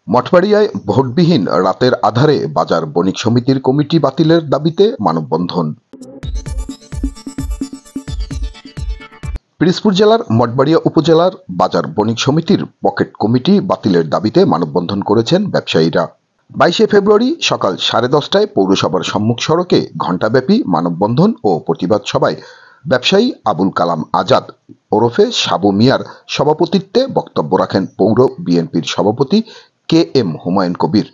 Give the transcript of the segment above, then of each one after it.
মঠবাড়িয়ায় ভোটবিহীন রাতের আঁধারে বাজার বণিক সমিতির কমিটি বাতিলের দাবিতে মানববন্ধন। পিরোজপুর জেলার মঠবাড়িয়া উপজেলার বাজার বণিক সমিতির পকেট কমিটি বাতিলের দাবিতে মানববন্ধন করেছেন ব্যবসায়ীরা। 22 ফেব্রুয়ারি সকাল 10:30টায় পৌরসভার সম্মুখ সড়কে ঘণ্টাব্যাপী মানববন্ধন ও প্রতিবাদ সভায় ব্যবসায়ী আবুল কালাম আজাদ ওরফে সাবু মিয়ার সভাপতিত্বে বক্তব্য রাখেন পৌর বিএনপির সভাপতি KM হুমায়ুন কবির,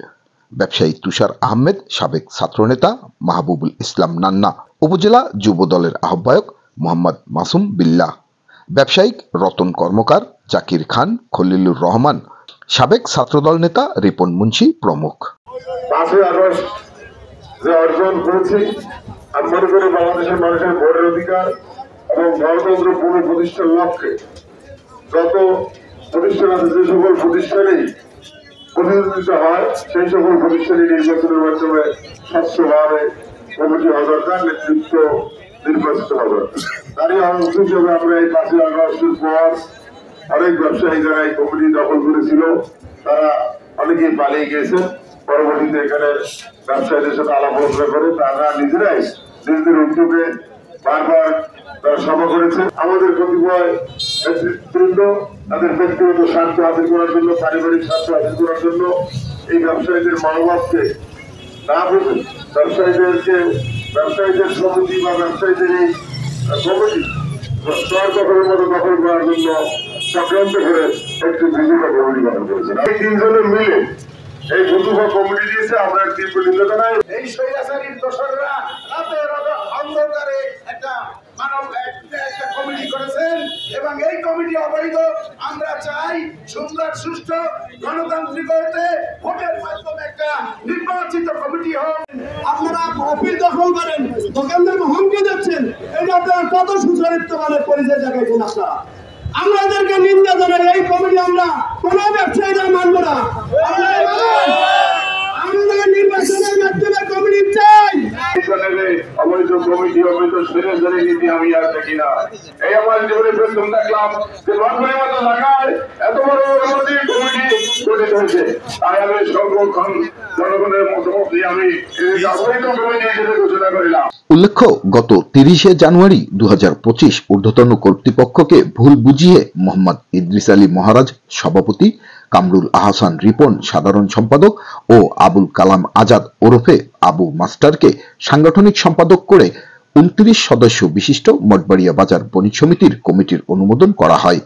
ব্যবসায়ী তুষার আহমেদ, সাবেক ছাত্রনেতা মাহবুবুল ইসলাম নান্না, উপজেলা যুব দলের আহ্বায়ক মোহাম্মদ মাসুম বিল্লাহ, ব্যবসায়িক রতন কর্মকার, জাকির খান, খলিলুর রহমান, সাবেক ছাত্রদল নেতা রিপন মুন্সি প্রমুখ। 5ই আগস্ট যে অর্জন করেছি, আমি মনে করি বাংলাদেশের মানুষের ভোটের অধিকার এবং গণতন্ত্র পুনঃপ্রতিষ্ঠার লক্ষ্যে যত প্রতিষ্ঠান আছে, যে সকল প্রতিষ্ঠানেই প্রতিনিধিত্ব হয় সেই সকল প্রতিষ্ঠানে নির্বাচনের মাধ্যমে স্বচ্ছভাবে কমিটি হওয়া দরকার, নেতৃত্ব নির্বাচিত হওয়া দরকার। তারই অংশ হিসেবে আমরা এই 5ই আগস্টের পর অনেক ব্যবসায়ী যারা এই কমিটি দখল করেছিল তারা অনেকেই পালিয়ে গিয়েছেন। পরবর্তীতে এখানে ব্যবসায়ীদের সাথে আলাপ আলোচনা করে তারা নিজেরাই নিজেদের উদ্যোগে বারবার তারা সভা করেছে। আমাদের কতিপয় নেতৃত্ববৃন্দ তাদের ব্যক্তিগত স্বার্থ হাসিল করার জন্য, পারিবারিক স্বার্থ হাসিল করার জন্য এই ব্যবসায়ীদের মনোভাবকে না বুঝে ব্যবসায়ীদের সমিতি বা ব্যবসায়ীদের এই কমিটি স্তর দখলের মতো দখল করার জন্য চক্রান্ত করে একটি বুজুর্গ কমিটি গঠন করেছেন। এই 3 জনে মিলে এই বুজুর্গ কমিটি দিয়েছে। আমরা তীব্র নিন্দা জানাই। এই স্বৈরাচারীর দোসররা রাতের অন্ধকারে একটা কমিটি করেছেন এবং এই কমিটি অবৈধ। আমরা চাই সুন্দর, সুষ্ঠু, গণতান্ত্রিক হতে ভোটের মাধ্যমে একটা নির্বাচিত কমিটি হোক। আপনারা অফিস দখল করেন, দোকানদারকে হুমকি দিচ্ছেন, এটা আপনার কত সুচরিত্রমানের পরিচয় দেখাইছেন আপনারা। আমাদেরকে নিন্দা জানাই। এই কমিটি আমরা কোন ব্যবসায়ীরা মানব না। আমাদের নির্বাচনের মাধ্যমে কমিটি চাই। অবৈধ কমিটি, অবৈধ স্বৈরাচারী নীতি আমি আর দেখি না। এই আমার জীবনে প্রথম দেখলাম যে লন্ডনের মতো ঢাকায় এত বড় কমিটি গঠিত হয়েছে। তাই আমি সর্বক্ষণ জনগণের মতামত দিয়ে আমি অবৈধ কমিটি হিসেবে ঘোষণা করিলাম। উল্লেখ্য, গত 30 জানুয়ারি 2025 ঊর্ধ্বতন কর্তৃপক্ষকে ভুল বুঝিয়ে মোহাম্মদ ইদ্রিস আলী মহারাজ সভাপতি, কামরুল আহসান রিপন সাধারণ সম্পাদক ও আবুল কালাম আজাদ ওরফে আবু মাস্টারকে সাংগঠনিক সম্পাদক করে 29 সদস্য বিশিষ্ট মঠবাড়িয়া বাজার বণিক সমিতির কমিটির অনুমোদন করা হয়।